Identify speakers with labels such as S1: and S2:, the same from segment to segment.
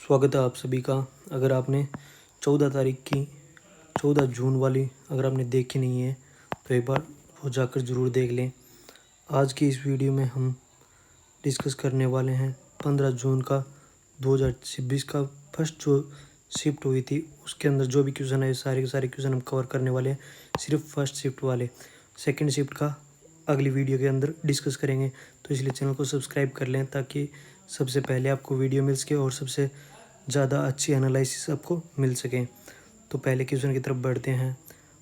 S1: स्वागत है आप सभी का। अगर आपने 14 तारीख की 14 जून वाली अगर आपने देखी नहीं है तो एक बार वो जाकर ज़रूर देख लें। आज की इस वीडियो में हम डिस्कस करने वाले हैं 15 जून का 2026 का फर्स्ट जो शिफ्ट हुई थी उसके अंदर जो भी क्वेश्चन है सारे के सारे क्वेश्चन हम कवर करने वाले हैं। सिर्फ फर्स्ट शिफ्ट वाले, सेकंड शिफ्ट का अगली वीडियो के अंदर डिस्कस करेंगे। तो इसलिए चैनल को सब्सक्राइब कर लें ताकि सबसे पहले आपको वीडियो मिल सके और सबसे ज़्यादा अच्छी एनालिसिस आपको मिल सके। तो पहले क्वेश्चन की तरफ बढ़ते हैं।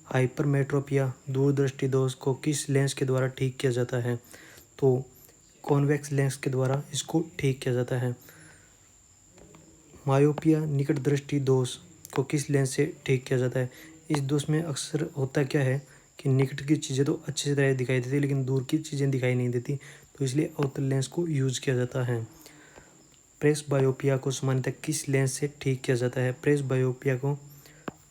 S1: हाइपरमेट्रोपिया दूरदृष्टि दोष को किस लेंस के द्वारा ठीक किया जाता है? तो कॉन्वेक्स लेंस के द्वारा इसको ठीक किया जाता है। मायोपिया निकट दृष्टि दोष को किस लेंस से ठीक किया जाता है? इस दोष में अक्सर होता क्या है कि निकट की चीज़ें तो अच्छी से तरह दिखाई देती है लेकिन दूर की चीज़ें दिखाई नहीं देती, तो इसलिए अवतल लेंस को यूज किया जाता है। प्रेस बायोपिया को सामान्यतः किस लेंस से ठीक किया जाता है? प्रेस बायोपिया को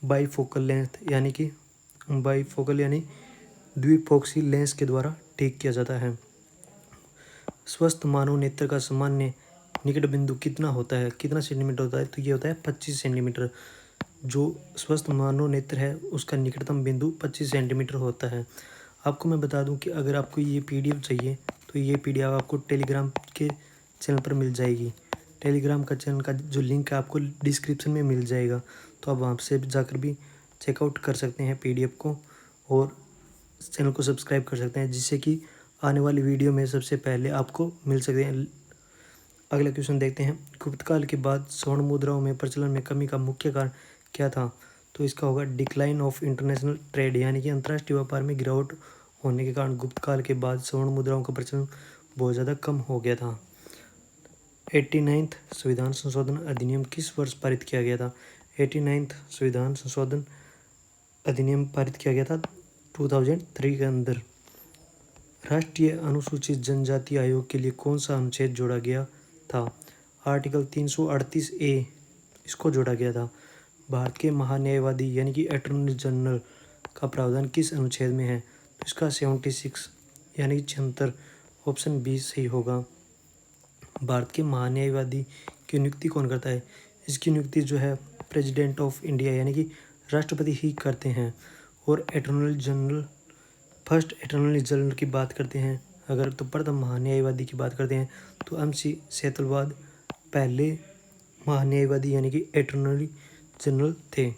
S1: बाईफोकल लेंस यानी द्विफोक्सी लेंस के द्वारा ठीक किया जाता है। स्वस्थ मानव नेत्र का सामान्य निकट बिंदु कितना होता है, कितना सेंटीमीटर होता है? तो ये होता है 25 सेंटीमीटर। जो स्वस्थ मानव नेत्र है उसका निकटतम बिंदु 25 सेंटीमीटर होता है। आपको मैं बता दूं कि अगर आपको ये पीडीएफ चाहिए तो ये पीडीएफ आपको टेलीग्राम के चैनल पर मिल जाएगी। टेलीग्राम का चैनल का जो लिंक है आपको डिस्क्रिप्शन में मिल जाएगा, तो आप वहाँ से जाकर भी चेकआउट कर सकते हैं पीडीएफ को और चैनल को सब्सक्राइब कर सकते हैं, जिससे कि आने वाली वीडियो में सबसे पहले आपको मिल सकते हैं। अगला क्वेश्चन देखते हैं। गुप्त काल के बाद स्वर्ण मुद्राओं में प्रचलन में कमी का मुख्य कारण क्या था? तो इसका होगा डिक्लाइन ऑफ इंटरनेशनल ट्रेड, यानी कि अंतर्राष्ट्रीय व्यापार में गिरावट होने के कारण गुप्त काल के बाद स्वर्ण मुद्राओं का प्रचलन बहुत ज़्यादा कम हो गया था। 89th संविधान संशोधन अधिनियम किस वर्ष पारित किया गया था? 89th संविधान संशोधन अधिनियम पारित किया गया था 2003 के अंदर। राष्ट्रीय अनुसूचित जनजाति आयोग के लिए कौन सा अनुच्छेद जोड़ा गया था? आर्टिकल 338A इसको जोड़ा गया था। भारत के महान्यायवादी यानी कि अटॉर्नी जनरल का प्रावधान किस अनुच्छेद में है? तो इसका 76 यानी कि 76 ऑप्शन बी सही होगा। भारत के महान्यायवादी की नियुक्ति कौन करता है? इसकी नियुक्ति जो है प्रेसिडेंट ऑफ इंडिया यानी कि राष्ट्रपति ही करते हैं। और attorney general, first attorney general की बात करते हैं अगर, तो प्रथम महान्यायवादी की बात करते हैं तो MC सेतलवाद पहले महान्यायवादी यानी कि अटॉर्नी जनरल थे।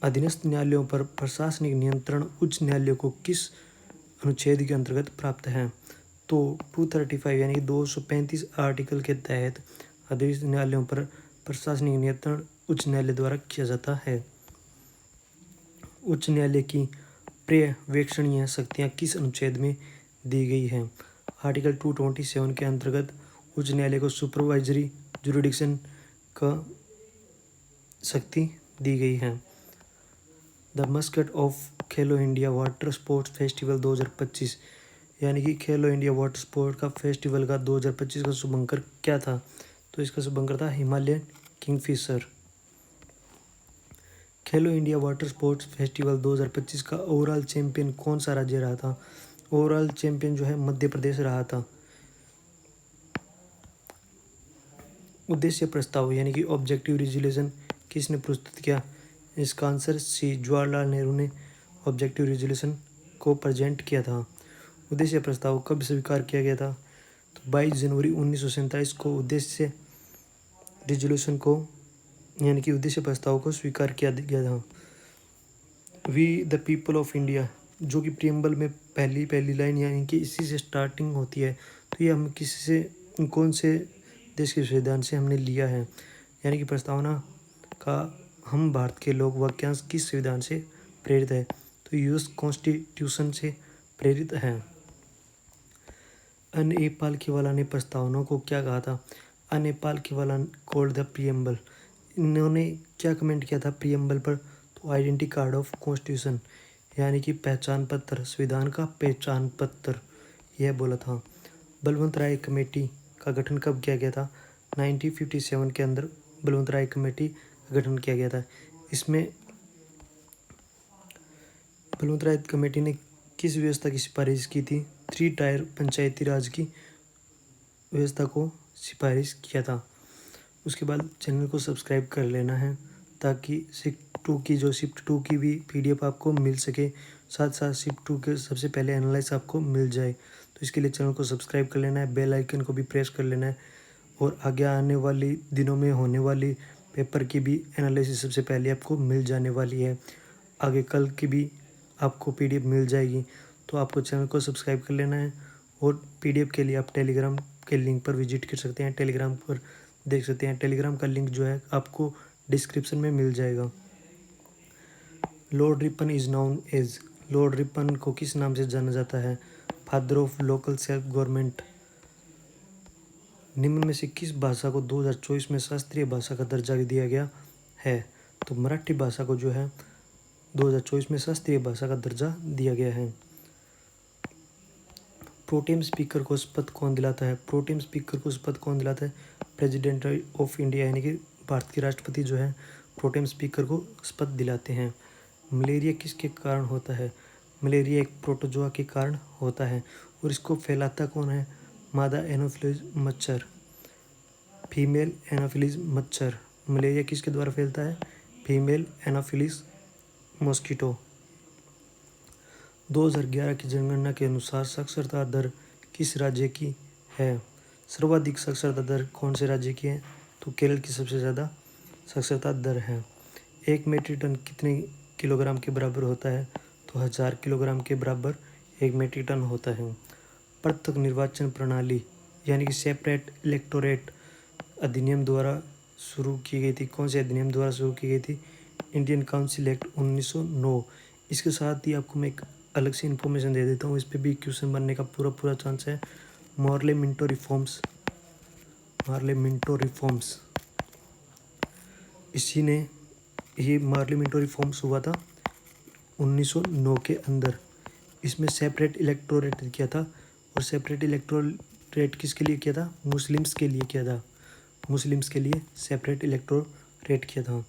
S1: अधीनस्थ न्यायालयों पर प्रशासनिक नियंत्रण उच्च न्यायालयों को किस अनुच्छेद के अंतर्गत प्राप्त है? तो 235 यानी कि 235 आर्टिकल के तहत अधीनस्थ न्यायालयों पर प्रशासनिक नियंत्रण उच्च न्यायालय द्वारा किया जाता है। उच्च न्यायालय की पर्यवेक्षणीय शक्तियाँ किस अनुच्छेद में दी गई हैं? आर्टिकल 227 के अंतर्गत उच्च न्यायालय को सुपरवाइजरी जुरिडिक्शन का शक्ति दी गई है। The Muscat of Khelo India water sports festival 2025 यानी कि खेलो इंडिया वाटर स्पोर्ट का फेस्टिवल का 2025 का शुभंकर क्या था? तो इसका शुभंकर था हिमालयन किंगफिशर। खेलो इंडिया वाटर स्पोर्ट्स फेस्टिवल 2025 का ओवरऑल चैंपियन कौन सा राज्य रहा था? ओवरऑल चैंपियन जो है मध्य प्रदेश रहा था। उद्देश्य प्रस्ताव यानी कि ऑब्जेक्टिव रिजोल्यूशन किसने प्रस्तुत किया? इसका आंसर सी जवाहरलाल नेहरू ने ऑब्जेक्टिव रिजोल्यूशन को प्रेजेंट किया था। उद्देश्य प्रस्ताव कब स्वीकार किया गया था? तो 22 जनवरी 1947 को उद्देश्य रिजोल्यूशन को यानी कि उद्देश्य प्रस्ताव को स्वीकार किया गया था। We the people of India जो कि प्रियम्बल में पहली लाइन यानी कि इसी से स्टार्टिंग होती है, तो ये हम किसी से कौन से देश के संविधान से हमने लिया है? यानी कि प्रस्तावना का हम भारत के लोग वाक्यांश किस संविधान से प्रेरित है? तो यूएस कॉन्स्टिट्यूशन से प्रेरित है। अन ए पालखीवाला ने प्रस्तावना को क्या कहा था? अन ए पालखीवाला कॉल्ड द प्रियम्बल, इन्होंने क्या कमेंट किया था प्रियम्बल पर? तो आइडेंटिटी कार्ड ऑफ कॉन्स्टिट्यूशन यानी कि पहचान पत्र, संविधान का पहचान पत्र, यह बोला था। बलवंत राय कमेटी का गठन कब किया गया था? 1957 के अंदर बलवंत राय कमेटी का गठन किया गया था। इसमें बलवंत राय कमेटी ने किस व्यवस्था की सिफारिश की थी? 3 टायर पंचायती राज की व्यवस्था को सिफारिश किया था। उसके बाद चैनल को सब्सक्राइब कर लेना है ताकि शिफ्ट टू की भी PDF आपको मिल सके, साथ साथ शिफ्ट टू के सबसे पहले एनालाइज आपको मिल जाए। तो इसके लिए चैनल को सब्सक्राइब कर लेना है, बेल आइकन को भी प्रेस कर लेना है और आगे आने वाली दिनों में होने वाली पेपर की भी एनालिसिस सबसे पहले आपको मिल जाने वाली है। आगे कल की भी आपको PDF मिल जाएगी। तो आपको चैनल को सब्सक्राइब कर लेना है और PDF के लिए आप टेलीग्राम के लिंक पर विजिट कर सकते हैं, टेलीग्राम पर देख सकते हैं। टेलीग्राम का लिंक जो है आपको डिस्क्रिप्शन में मिल जाएगा। Lord Ripon is known as, Lord Ripon को किस नाम से जाना जाता है? Father of local self government. निम्न में से किस भाषा को 2024 में शास्त्रीय भाषा का दर्जा दिया गया है? तो मराठी भाषा को जो है 2024 में शास्त्रीय भाषा का दर्जा दिया गया है। प्रोटेम स्पीकर को शपथ कौन दिलाता है? प्रोटेम स्पीकर को शपथ कौन दिलाता है? प्रेसिडेंट ऑफ इंडिया यानी कि भारत के राष्ट्रपति जो है प्रोटेम स्पीकर को शपथ दिलाते हैं। मलेरिया किसके कारण होता है? मलेरिया एक प्रोटोजोआ के कारण होता है और इसको फैलाता कौन है? मादा एनोफिलीज मच्छर, फीमेल एनोफिलीज मच्छर। मलेरिया किसके द्वारा फैलता है? Female anopheles mosquito. 2011 की जनगणना के अनुसार साक्षरता दर किस राज्य की है? सर्वाधिक साक्षरता दर कौन से राज्य की है? तो केरल की सबसे ज़्यादा साक्षरता दर है। 1 मीट्रिक टन कितने किलोग्राम के बराबर होता है? तो 1000 किलोग्राम के बराबर 1 मीट्रिक टन होता है। पृथक निर्वाचन प्रणाली यानी कि सेपरेट इलेक्टोरेट अधिनियम द्वारा शुरू की गई थी। कौन से अधिनियम द्वारा शुरू की गई थी? Indian council act 1909। इसके साथ ही आपको मैं एक अलग से इन्फॉर्मेशन दे देता हूँ, इस पर भी क्वेश्चन बनने का पूरा चांस है। मॉर्ले मिंटो रिफॉर्म्स इसी ने ये मार्ले मिंटो रिफॉर्म्स हुआ था 1909 के अंदर। इसमें सेपरेट इलेक्टोरेट किया था और सेपरेट इलेक्टोरेट किसके लिए किया था? मुस्लिम्स के लिए किया था। मुस्लिम्स के लिए सेपरेट इलेक्टोरेट किया था।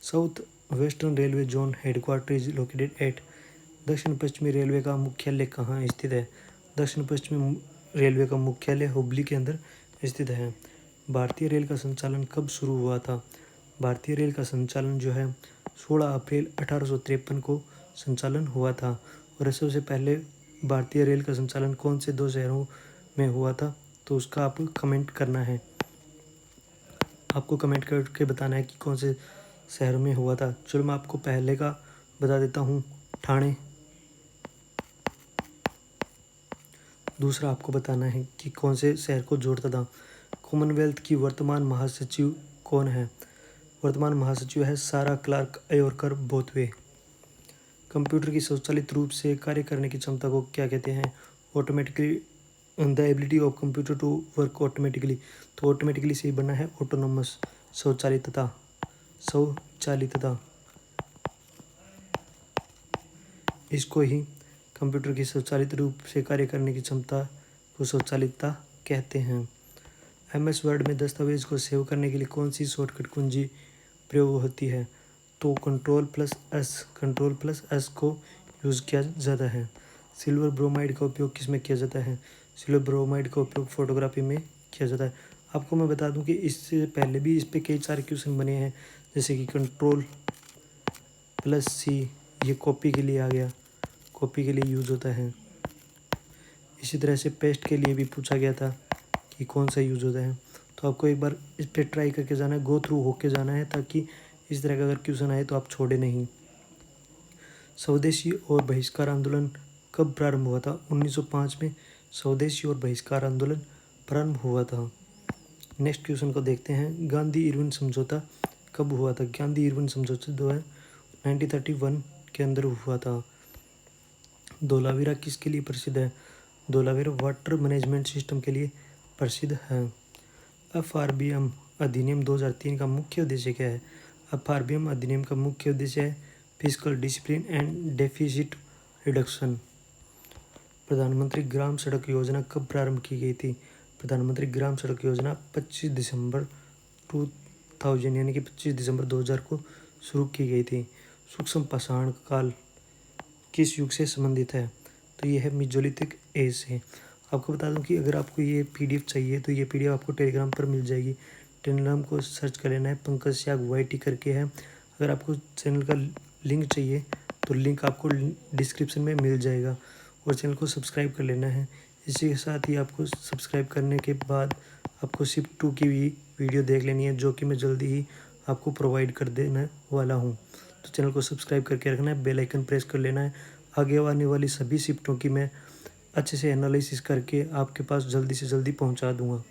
S1: South western railway zone headquarter is located at. दक्षिण पश्चिमी रेलवे का मुख्यालय कहाँ स्थित है? दक्षिण पश्चिमी रेलवे का मुख्यालय हुबली के अंदर स्थित है। भारतीय रेल का संचालन कब शुरू हुआ था? भारतीय रेल का संचालन जो है 16 अप्रैल 1853 को संचालन हुआ था। और सबसे पहले भारतीय रेल का संचालन कौन से 2 शहरों में हुआ था? तो उसका आप कमेंट करना है, आपको कमेंट करके बताना है कि कौन से शहर में हुआ था। चलो मैं आपको पहले का बता देता हूँ, ठाणे। दूसरा आपको बताना है कि कौन से शहर को जोड़ता था। कॉमनवेल्थ की वर्तमान महासचिव कौन है? वर्तमान महासचिव है सारा क्लार्क अयोरकर बोथवे। कंप्यूटर की स्वचालित रूप से कार्य करने की क्षमता को क्या कहते हैं? Automatically, the ability of computer to work automatically. तो ऑटोमेटिकली से ही बना है ऑटोनोमस, स्वचालितता। इसको ही कंप्यूटर की स्वचालित रूप से कार्य करने की क्षमता को स्वचालितता कहते हैं। MS वर्ड में दस्तावेज को सेव करने के लिए कौन सी शॉर्टकट कुंजी प्रयोग होती है? तो कंट्रोल प्लस एस को यूज़ किया जाता है। सिल्वर ब्रोमाइड का उपयोग किस में किया जाता है? सिल्वर ब्रोमाइड का उपयोग फोटोग्राफी में किया जाता है। आपको मैं बता दूं कि इससे पहले भी इस पे कई सारे क्वेश्चन बने हैं, जैसे कि Ctrl+C ये कॉपी के लिए आ गया, कॉपी के लिए यूज़ होता है। इसी तरह से पेस्ट के लिए भी पूछा गया था कि कौन सा यूज़ होता है। तो आपको एक बार इस पर ट्राई करके जाना है, गो थ्रू होके जाना है, ताकि इस तरह का अगर क्वेश्चन आए तो आप छोड़े नहीं। स्वदेशी और बहिष्कार आंदोलन कब प्रारंभ हुआ था? 1905 में स्वदेशी और बहिष्कार आंदोलन प्रारंभ हुआ था। नेक्स्ट क्वेश्चन को देखते हैं। गांधी इरविन समझौता कब हुआ था? गांधी इरविन समझौता जो है 1931 के अंदर हुआ था। धोलावीरा किसके लिए प्रसिद्ध है? धोलावीरा वाटर मैनेजमेंट सिस्टम के लिए प्रसिद्ध है। FRBM अधिनियम 2003 का मुख्य उद्देश्य क्या है? FRBM अधिनियम का मुख्य उद्देश्य है fiscal discipline and deficit reduction. प्रधानमंत्री ग्राम सड़क योजना कब प्रारंभ की गई थी? प्रधानमंत्री ग्राम सड़क योजना 25 दिसंबर 2000 यानी कि 25 दिसंबर 2000 को शुरू की गई थी। सूक्ष्म पाषाण काल किस युग से संबंधित है? तो ये है मेसोलिथिक एज से। आपको बता दूं कि अगर आपको ये PDF चाहिए तो ये PDF आपको टेलीग्राम पर मिल जाएगी। टेलीग्राम को सर्च कर लेना है, पंकज याग YT करके है। अगर आपको चैनल का लिंक चाहिए तो लिंक आपको डिस्क्रिप्शन में मिल जाएगा, और चैनल को सब्सक्राइब कर लेना है। इसी के साथ ही आपको सब्सक्राइब करने के बाद आपको शिफ्ट 2 की भी वीडियो देख लेनी है, जो कि मैं जल्दी ही आपको प्रोवाइड कर देने वाला हूँ। तो चैनल को सब्सक्राइब करके रखना है, बेल आइकन प्रेस कर लेना है। आगे आने वाली सभी शिफ्टों की मैं अच्छे से एनालिसिस करके आपके पास जल्दी से जल्दी पहुँचा दूँगा।